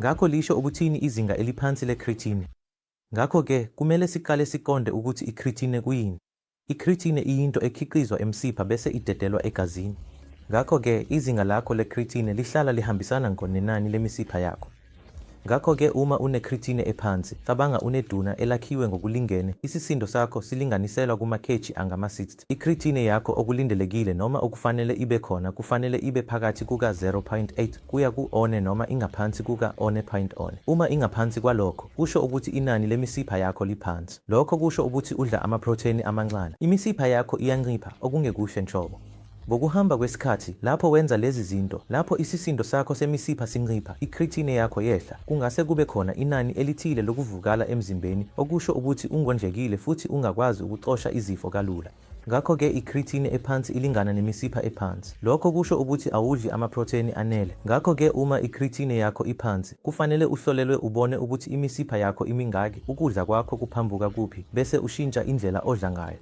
Ngakho lisho ukuthini izinga eliphansi le-creatine? Ngakho-ke kumele siqale siqonde ukuthi i-creatine kuyini. I-creatine iyinto ekhiqizwa emsipha bese idedelwa egazini. Ngakho-ke izinga lakho le-creatine lihlala lihambisana ngqo nenani lemisipha yakho. Ngakho-ke uma une-creatine ephansi, cabanga uneduna elakhiwe ngokulingene, isisindo sakho silinganiselwa kumakheji angama-60. I-creatine yakho okulindelekile noma okufanele ibe khona kufanele ibe phakathi kuka-0.8 kuya ku-1 noma ingaphansi kuka-1.1. Uma ingaphansi kwalokho, kusho ukuthi inani lemisipha yakho liphansi. Lokho kusho ukuthi udla amaprotheni amancane. Imisipha yakho iyancipha okungekuhle nhlobo. Ngokuhamba kwesikhathi, lapho wenza lezi zinto, lapho isisindo sakho semisipha sincipha, i-creatine yakho yehla, kungase kube khona inani elithile lokuvukala emzimbeni, okusho ukuthi ungondlekile futhi ungakwazi ukuxosha izifo kalula. Ngakho-ke i-creatine ephansi ilingana nemisipha ephansi. Lokho kusho ukuthi awudli amaprotheni anele. Ngakho-ke uma i-creatine yakho iphansi, kufanele uhlolelwe ubone ukuthi imisipha yakho imingaki, ukudla kwakho kuphambuka kuphi, bese ushintsha indlela odla ngayo.